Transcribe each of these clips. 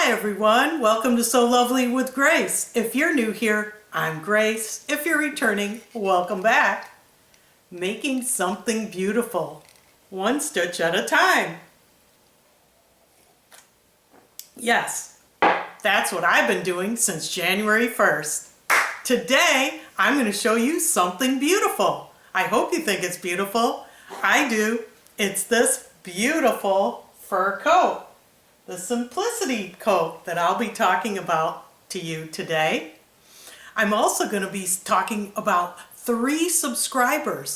Hi everyone, welcome to So Lovely with Grace. If you're new here, I'm Grace. If you're returning, welcome back. Making something beautiful, one stitch at a time. Yes, that's what I've been doing since January 1st. Today, I'm going to show you something beautiful. I hope you think it's beautiful. I do. It's this beautiful fur coat. The Simplicity coat that I'll be talking about to you today. I'm also going to be talking about three subscriber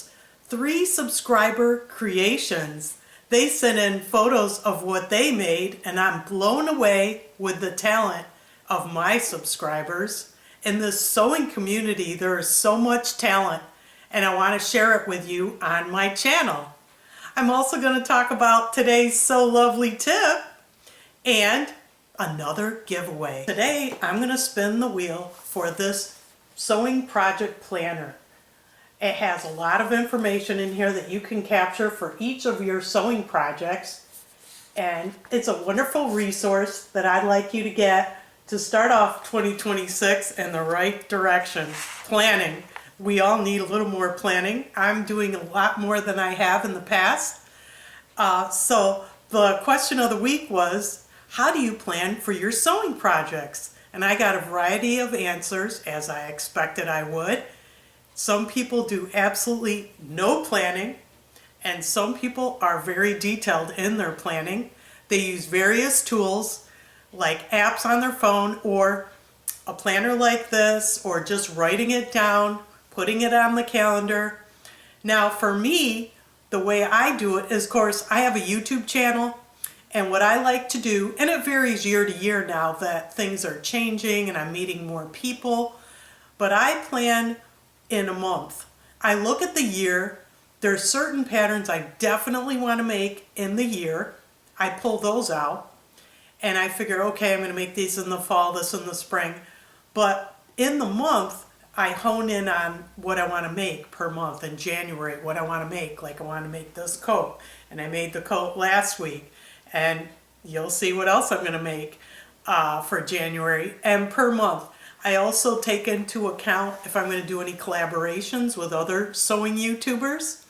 creations. They sent in photos of what they made, and I'm blown away with the talent of my subscribers. In this sewing community, there is so much talent, and I want to share it with you on my channel. I'm also going to talk about today's So Lovely tip and another giveaway. Today I'm going to spin the wheel for this sewing project planner. It has a lot of information in here that you can capture for each of your sewing projects, and it's a wonderful resource that I'd like you to get to start off 2026 in the right direction. Planning. We all need a little more planning. I'm doing a lot more than I have in the past. So the question of the week was, how do you plan for your sewing projects? And I got a variety of answers, as I expected I would. Some people do absolutely no planning, and some people are very detailed in their planning. They use various tools like apps on their phone or a planner like this, or just writing it down, putting it on the calendar. Now for me, the way I do it is, of course, I have a YouTube channel. And what I like to do, and it varies year to year now that things are changing and I'm meeting more people, but I plan in a month. I look at the year. There's certain patterns I definitely want to make in the year. I pull those out and I figure, okay, I'm going to make these in the fall, this in the spring. But in the month, I hone in on what I want to make per month. In January, what I want to make. Like I want to make this coat, and I made the coat last week. And you'll see what else I'm going to make for January. And per month, I also take into account if I'm going to do any collaborations with other sewing YouTubers.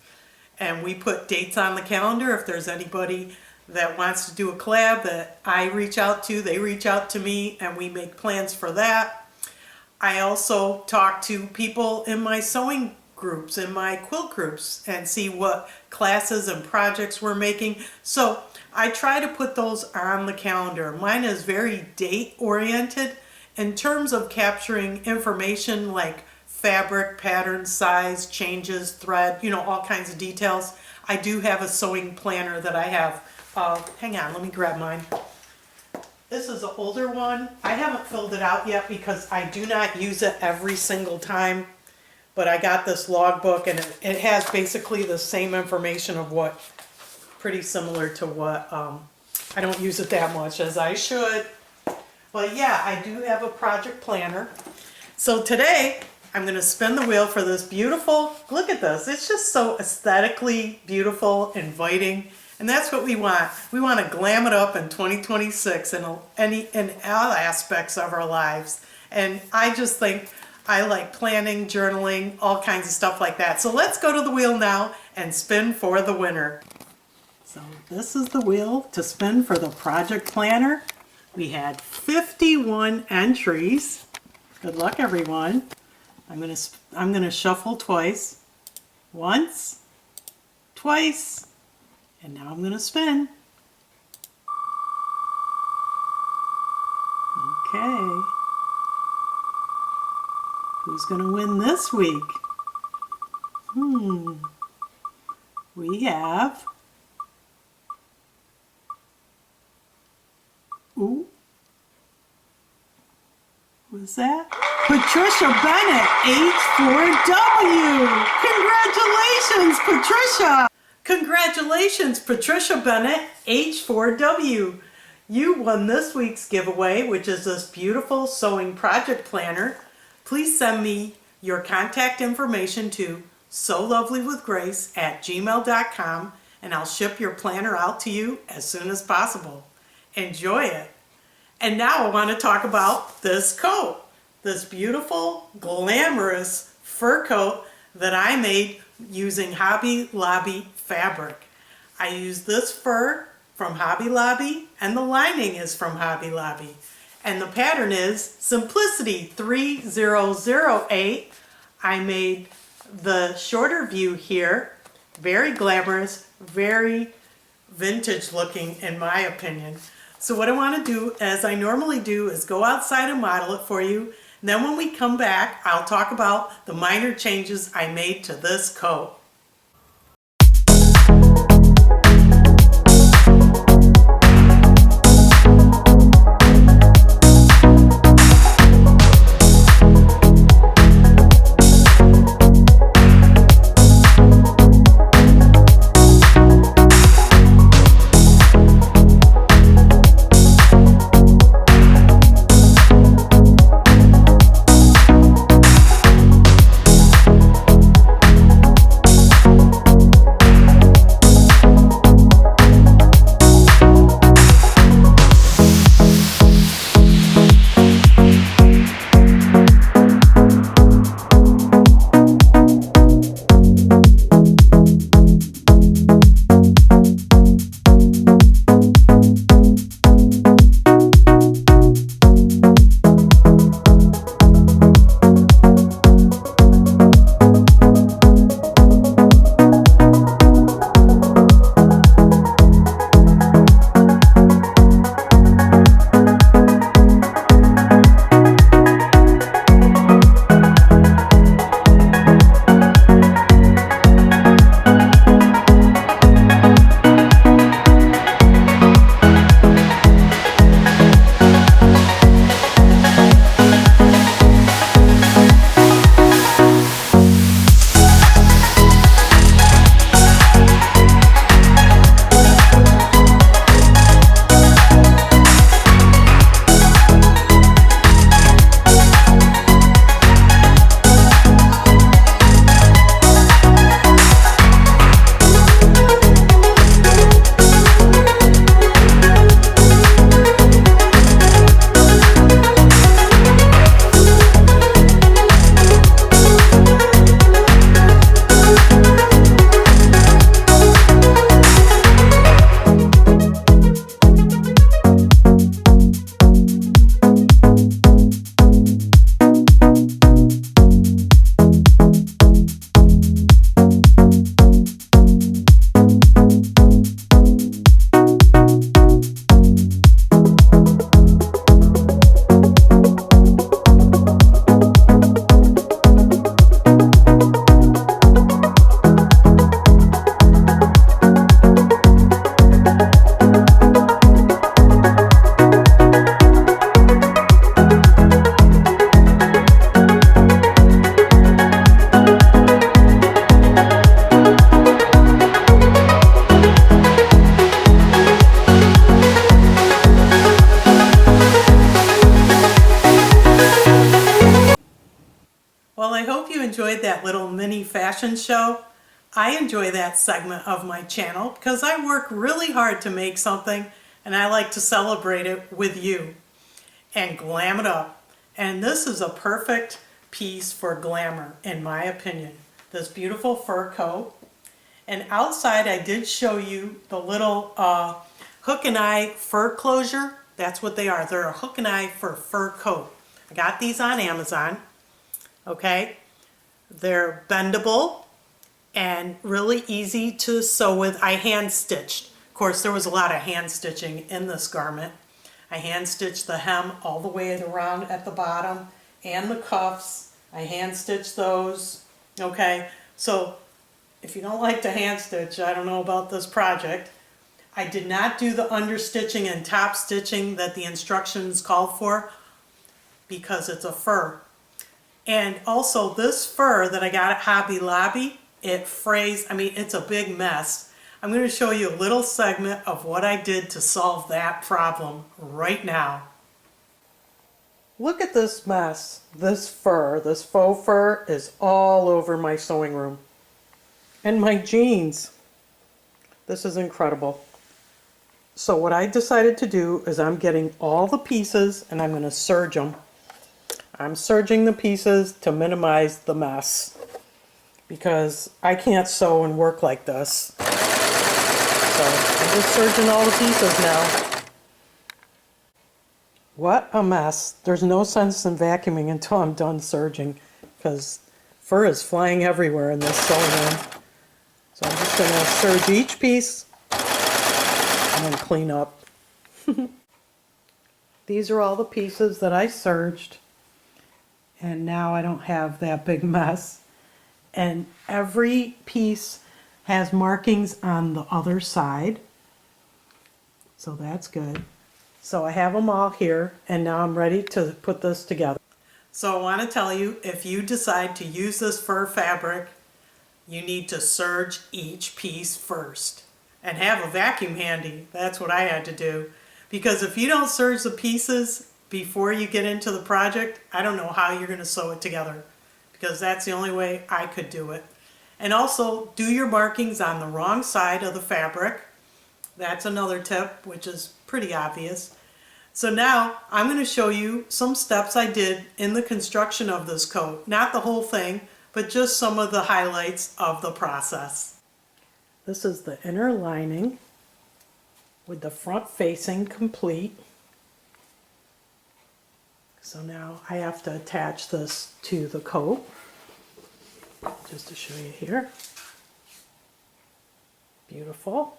And we put dates on the calendar. If there's anybody that wants to do a collab that I reach out to, they reach out to me, and we make plans for that. I also talk to people in my sewing groups, in my quilt groups, and see what classes and projects we're making. So I try to put those on the calendar. Mine is very date oriented in terms of capturing information like fabric, pattern, size, changes, thread, all kinds of details. I do have a sewing planner that I have. Hang on, let me grab mine. This is an older one. I haven't filled it out yet because I do not use it every single time. But I got this logbook, and it has basically the same information of what, pretty similar to what, I don't use it that much as I should. But yeah, I do have a project planner. So today, I'm going to spin the wheel for this beautiful, look at this, it's just so aesthetically beautiful, inviting, and that's what we want. We want to glam it up in 2026 in all aspects of our lives. And I just think I like planning, journaling, all kinds of stuff like that. So let's go to the wheel now and spin for the winner. So this is the wheel to spin for the project planner. We had 51 entries. Good luck, everyone. I'm gonna shuffle twice. Once, twice, and now I'm gonna spin. Okay. Who's going to win this week? We have... Ooh. Who's that? Patricia Bennett, H4W! Congratulations, Patricia! Congratulations, Patricia Bennett, H4W! You won this week's giveaway, which is this beautiful sewing project planner. Please send me your contact information to solovely.with.grace@gmail.com, and I'll ship your planner out to you as soon as possible. Enjoy it. And now I want to talk about this coat, this beautiful, glamorous fur coat that I made using Hobby Lobby fabric. I used this fur from Hobby Lobby, and the lining is from Hobby Lobby. And the pattern is Simplicity S3008. I made the shorter view here, very glamorous, very vintage looking in my opinion. So what I want to do, as I normally do, is go outside and model it for you. And then when we come back, I'll talk about the minor changes I made to this coat. Well, I hope you enjoyed that little mini fashion show. I enjoy that segment of my channel because I work really hard to make something and I like to celebrate it with you and glam it up. And this is a perfect piece for glamour in my opinion. This beautiful fur coat. And outside I did show you the little hook and eye fur closure. That's what they are. They're a hook and eye for fur coat. I got these on Amazon. Okay, they're bendable and really easy to sew with. I hand stitched. Of course, there was a lot of hand stitching in this garment. I hand stitched the hem all the way around at the bottom and the cuffs. I hand stitched those. Okay, so if you don't like to hand stitch, I don't know about this project. I did not do the understitching and top stitching that the instructions call for because it's a fur. And also this fur that I got at Hobby Lobby, it frays, I mean, it's a big mess. I'm going to show you a little segment of what I did to solve that problem right now. Look at this mess. This fur, this faux fur is all over my sewing room. And my jeans. This is incredible. So what I decided to do is I'm getting all the pieces and I'm going to serge them. I'm serging the pieces to minimize the mess because I can't sew and work like this. So I'm just serging all the pieces now. What a mess. There's no sense in vacuuming until I'm done serging because fur is flying everywhere in this sewing room. So I'm just going to serge each piece and then clean up. These are all the pieces that I serged, and now I don't have that big mess. And every piece has markings on the other side, so that's good. So I have them all here, and now I'm ready to put this together. So I want to tell you, if you decide to use this fur fabric, you need to serge each piece first and have a vacuum handy. That's what I had to do. Because if you don't serge the pieces before you get into the project, I don't know how you're going to sew it together, because that's the only way I could do it. And also, do your markings on the wrong side of the fabric. That's another tip, which is pretty obvious. So now I'm going to show you some steps I did in the construction of this coat. Not the whole thing, but just some of the highlights of the process. This is the inner lining with the front facing complete. So now I have to attach this to the coat, just to show you here. Beautiful.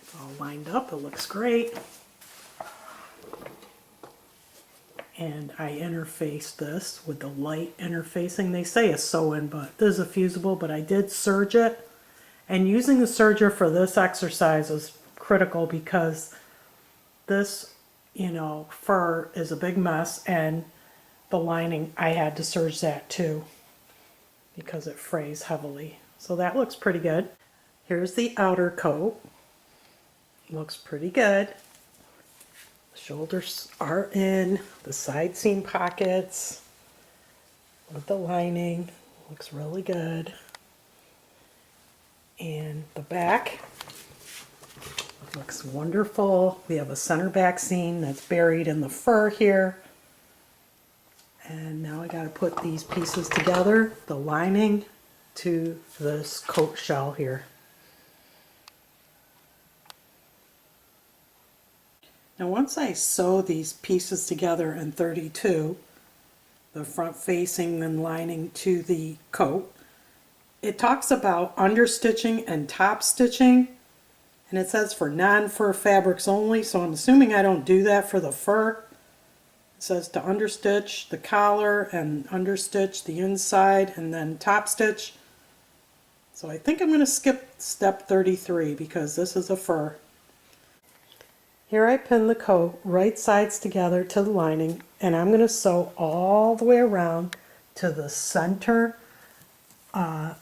It's all lined up, it looks great. And I interfaced this with the light interfacing. They say a sew-in, but this is a fusible, but I did serge it. And using the serger for this exercise is critical because this, fur is a big mess, and the lining, I had to serge that too because it frays heavily. So that looks pretty good. Here's the outer coat. Looks pretty good. The shoulders are in, the side seam pockets with the lining. Looks really good. And the back looks wonderful. We have a center back seam that's buried in the fur here. And now I got to put these pieces together, the lining to this coat shell here. Now once I sew these pieces together in 32, the front facing and lining to the coat, it talks about understitching and top stitching, and it says for non-fur fabrics only, so I'm assuming I don't do that for the fur. It says to understitch the collar and understitch the inside and then top stitch. So I think I'm going to skip step 33 because this is a fur. Here I pin the coat right sides together to the lining, and I'm going to sew all the way around to the center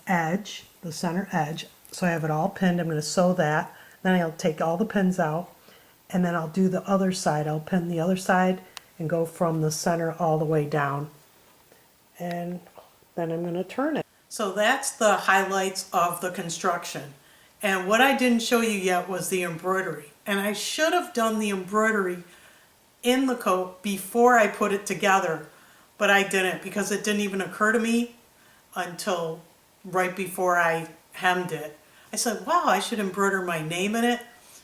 edge, the center edge. So I have it all pinned. I'm going to sew that. Then I'll take all the pins out, and then I'll do the other side. I'll pin the other side and go from the center all the way down. And then I'm going to turn it. So that's the highlights of the construction. And what I didn't show you yet was the embroidery. And I should have done the embroidery in the coat before I put it together, but I didn't because it didn't even occur to me until right before I hemmed it. I said, wow, I should embroider my name in it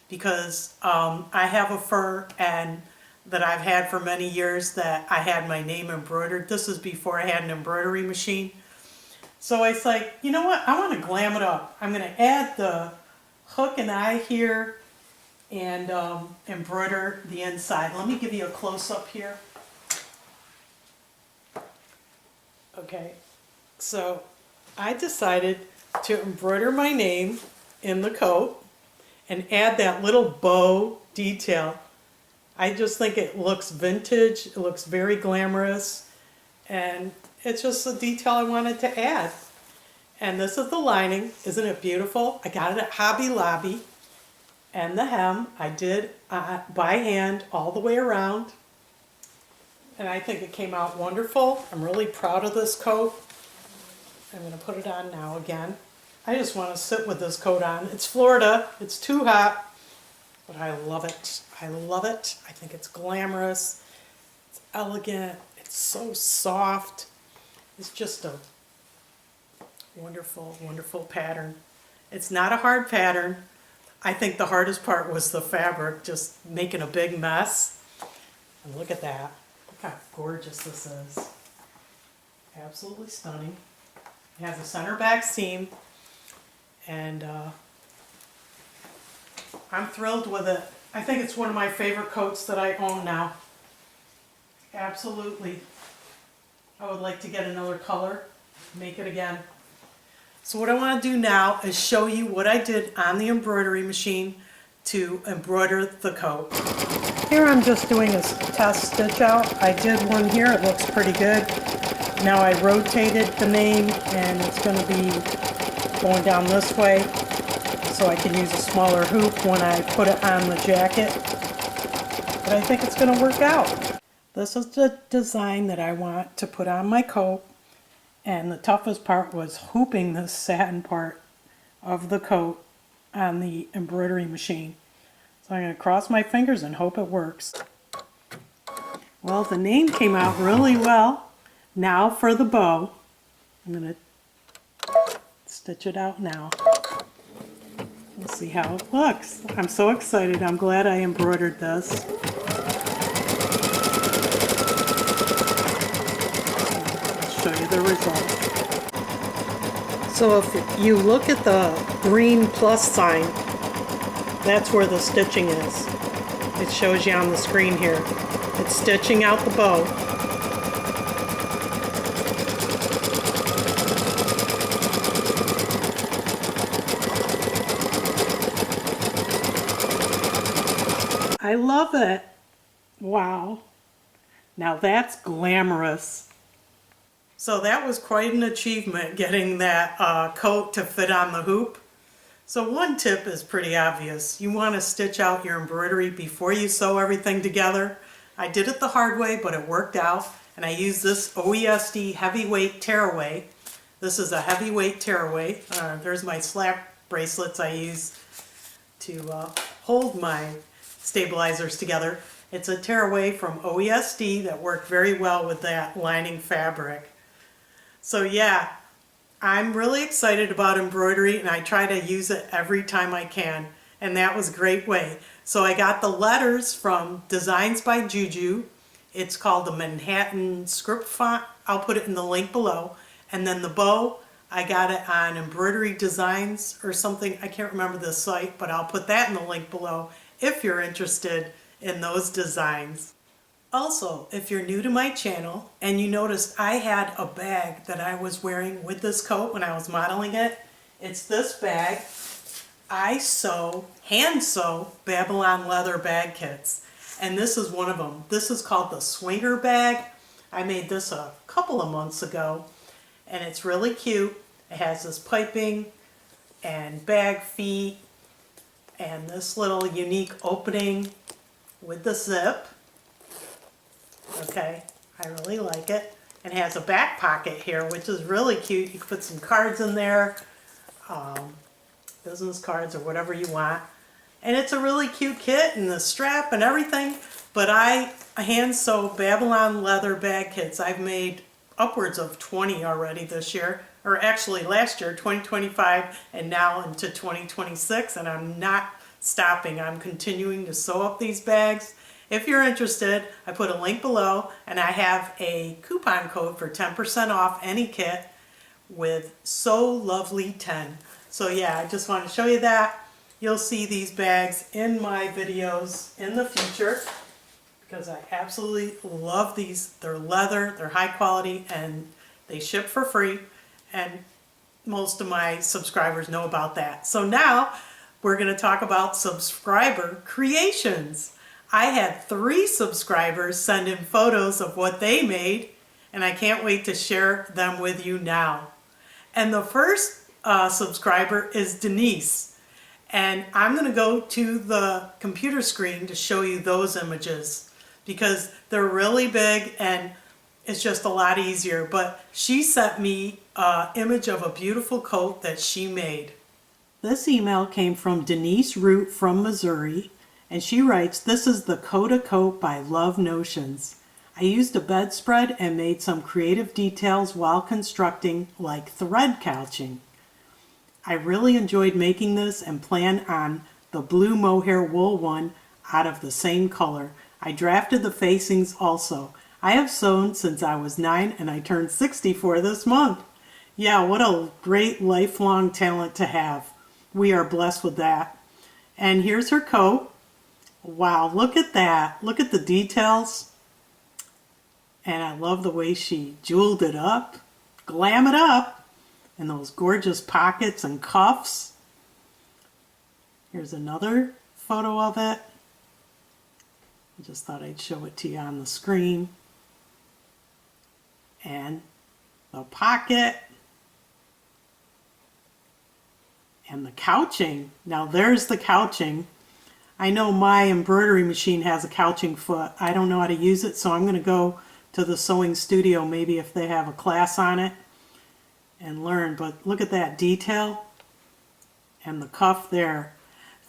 because I have a fur and that I've had for many years that I had my name embroidered. This is before I had an embroidery machine. So I was like, you know what, I want to glam it up. I'm going to add the hook and eye here and embroider the inside. Let me give you a close-up here. Okay, so I decided to embroider my name in the coat and add that little bow detail. I just think it looks vintage, it looks very glamorous, and it's just a detail I wanted to add. And this is the lining. Isn't it beautiful? I got it at Hobby Lobby. And the hem I did by hand all the way around. And I think it came out wonderful. I'm really proud of this coat. I'm going to put it on now again. I just want to sit with this coat on. It's Florida, it's too hot, but I love it. I love it. I think it's glamorous, it's elegant, it's so soft. It's just a wonderful, wonderful pattern. It's not a hard pattern. I think the hardest part was the fabric, just making a big mess. And look at that. Look how gorgeous this is. Absolutely stunning. It has a center back seam, and I'm thrilled with it. I think it's one of my favorite coats that I own now. Absolutely. I would like to get another color, make it again. So what I want to do now is show you what I did on the embroidery machine to embroider the coat. Here I'm just doing a test stitch out. I did one here, it looks pretty good. Now I rotated the name and it's going to be going down this way so I can use a smaller hoop when I put it on the jacket. But I think it's going to work out. This is the design that I want to put on my coat. And the toughest part was hooping this satin part of the coat on the embroidery machine. So I'm going to cross my fingers and hope it works. Well, the name came out really well. Now for the bow. I'm going to stitch it out now. We'll see how it looks. I'm so excited. I'm glad I embroidered this. Show you the result. So if you look at the green plus sign, that's where the stitching is. It shows you on the screen here. It's stitching out the bow. I love it. Wow. Now that's glamorous. So that was quite an achievement, getting that coat to fit on the hoop. So one tip is pretty obvious. You want to stitch out your embroidery before you sew everything together. I did it the hard way, but it worked out. And I used this OESD heavyweight tearaway. This is a heavyweight tearaway. There's my slap bracelets I use to hold my stabilizers together. It's a tearaway from OESD that worked very well with that lining fabric. So yeah, I'm really excited about embroidery and I try to use it every time I can, and that was a great way. So I got the letters from Designs by Juju. It's called the Manhattan script font. I'll put it in the link below. And then the bow, I got it on Embroidery Designs or something. I can't remember the site, but I'll put that in the link below if you're interested in those designs. Also, if you're new to my channel and you noticed I had a bag that I was wearing with this coat when I was modeling it, it's this bag. I hand sew Babylon leather bag kits, and this is one of them. This is called the Swinger bag. I made this a couple of months ago, and it's really cute. It has this piping and bag feet and this little unique opening with the zip. Okay, I really like it. And it has a back pocket here, which is really cute. You can put some cards in there, business cards or whatever you want. And it's a really cute kit, and the strap and everything. But I hand sew Babylon leather bag kits. I've made upwards of 20 already this year, or actually last year, 2025, and now into 2026, and I'm not stopping. I'm continuing to sew up these bags. If you're interested, I put a link below, and I have a coupon code for 10% off any kit with So Lovely 10. So yeah, I just want to show you that. You'll see these bags in my videos in the future because I absolutely love these. They're leather, they're high quality, and they ship for free, and most of my subscribers know about that. So now we're going to talk about subscriber creations. I had 3 subscribers send in photos of what they made, and I can't wait to share them with you now. And the first subscriber is Denise, and I'm going to go to the computer screen to show you those images because they're really big, and it's just a lot easier. But she sent me an image of a beautiful coat that she made. This email came from Denise Root from Missouri, and she writes, "This is the Coda Coat by Love Notions. I used a bedspread and made some creative details while constructing, like thread couching. I really enjoyed making this and plan on the blue mohair wool one out of the same color. I drafted the facings also. I have sewn since I was 9 and I turned 64 this month." Yeah, what a great lifelong talent to have. We are blessed with that. And here's her coat. Wow, look at that. Look at the details. And I love the way she jeweled it up, glam it up, and those gorgeous pockets and cuffs. Here's another photo of it. I just thought I'd show it to you on the screen. And the pocket. And the couching. Now there's the couching. I know my embroidery machine has a couching foot. I don't know how to use it, so I'm going to go to the sewing studio, maybe if they have a class on it, and learn. But look at that detail and the cuff there.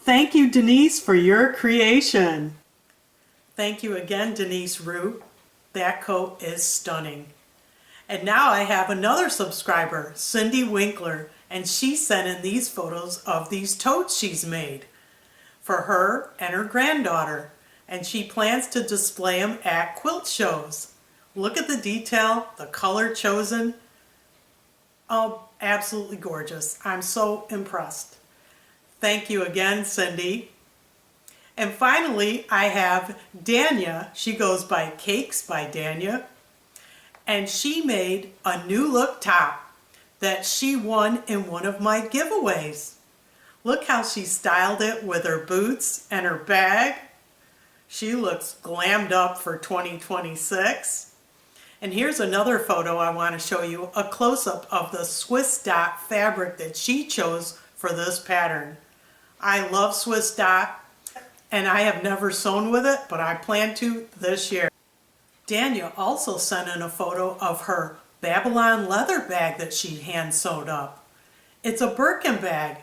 Thank you, Denise, for your creation. Thank you again, Denise Root. That coat is stunning. And now I have another subscriber, Cindy Winkler, and she sent in these photos of these totes she's made for her and her granddaughter, and she plans to display them at quilt shows. Look at the detail, the color chosen. Oh, absolutely gorgeous. I'm so impressed. Thank you again, Cindy. And finally, I have Danya. She goes by Cakes by Danya, and she made a new look top that she won in one of my giveaways. Look how she styled it with her boots and her bag. She looks glammed up for 2026. And here's another photo I want to show you, a close-up of the Swiss dot fabric that she chose for this pattern. I love Swiss dot, and I have never sewn with it, but I plan to this year. Danya also sent in a photo of her Babylon leather bag that she hand sewed up. It's a Birkin bag.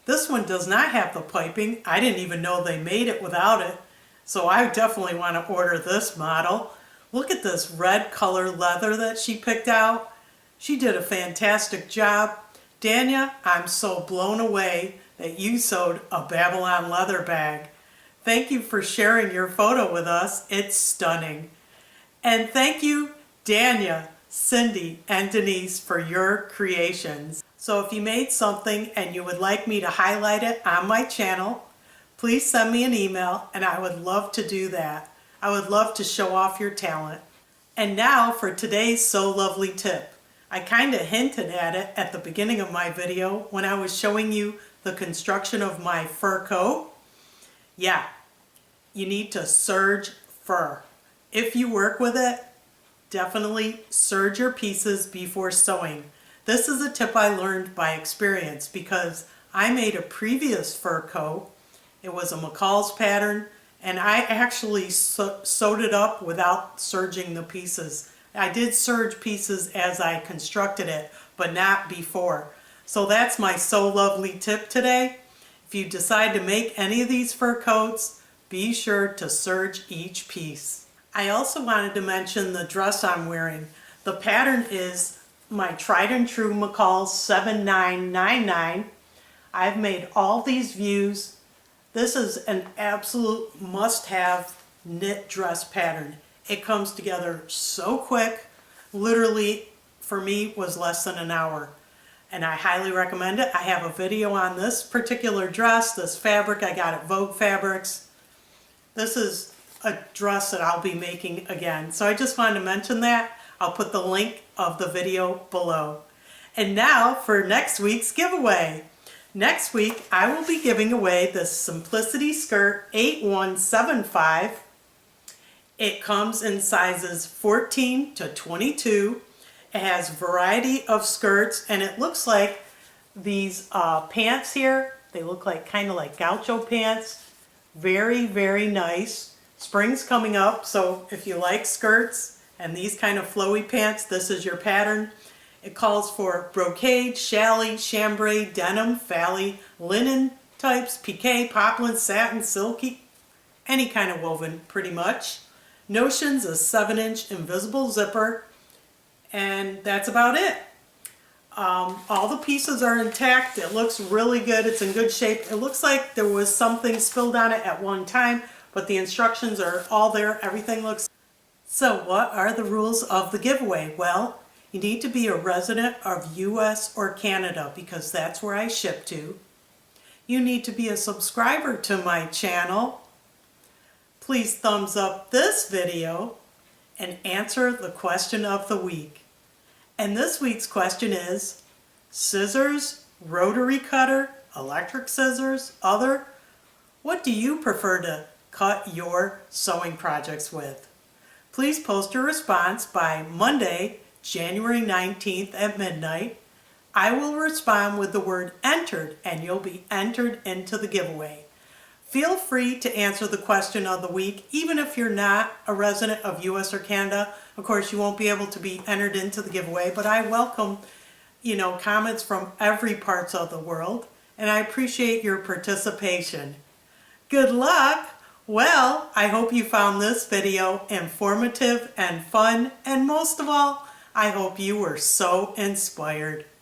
This one does not have the piping. I didn't even know they made it without it. So I definitely want to order this model. Look at this red color leather that she picked out. She did a fantastic job. Danya, I'm so blown away that you sewed a Babylon leather bag. Thank you for sharing your photo with us. It's stunning. And thank you, Danya, Cindy, and Denise, for your creations. So if you made something and you would like me to highlight it on my channel, please send me an email and I would love to do that. I would love to show off your talent. And now for today's So Lovely tip. I kind of hinted at it at the beginning of my video when I was showing you the construction of my fur coat. Yeah, you need to serge fur. If you work with it, definitely serge your pieces before sewing. This is a tip I learned by experience because I made a previous fur coat. It was a McCall's pattern, and I actually sewed it up without serging the pieces. I did serge pieces as I constructed it, but not before. So that's my So Lovely tip today. If you decide to make any of these fur coats, be sure to serge each piece. I also wanted to mention the dress I'm wearing. The pattern is my tried and true McCall's 7999. I've made all these views. This is an absolute must-have knit dress pattern. It comes together so quick, literally for me was less than an hour. And I highly recommend it. I have a video on this particular dress, this fabric I got at Vogue Fabrics. This is a dress that I'll be making again. So I just wanted to mention that. I'll put the link of the video below. And now for next week's giveaway. Next week I will be giving away the Simplicity Skirt 8175. It comes in sizes 14 to 22. It has variety of skirts, and it looks like these pants here, they look like kind of like gaucho pants. Very, very nice. Spring's coming up, so if you like skirts And these kind of flowy pants, this is your pattern. It calls for brocade, challis, chambray, denim, falle, linen types, piqué, poplin, satin, silky, any kind of woven pretty much. Notions a 7-inch invisible zipper, and that's about it. All the pieces are intact. It looks really good. It's in good shape. It looks like there was something spilled on it at one time, but the instructions are all there. Everything looks. So what are the rules of the giveaway? Well, you need to be a resident of US or Canada because that's where I ship to. You need to be a subscriber to my channel. Please thumbs up this video and answer the question of the week. And this week's question is, scissors, rotary cutter, electric scissors, other? What do you prefer to cut your sewing projects with? Please post your response by Monday, January 19th at midnight. I will respond with the word entered and you'll be entered into the giveaway. Feel free to answer the question of the week, even if you're not a resident of US or Canada. Of course, you won't be able to be entered into the giveaway, but I welcome, comments from every parts of the world, and I appreciate your participation. Good luck! Well, I hope you found this video informative and fun, and most of all, I hope you were so inspired.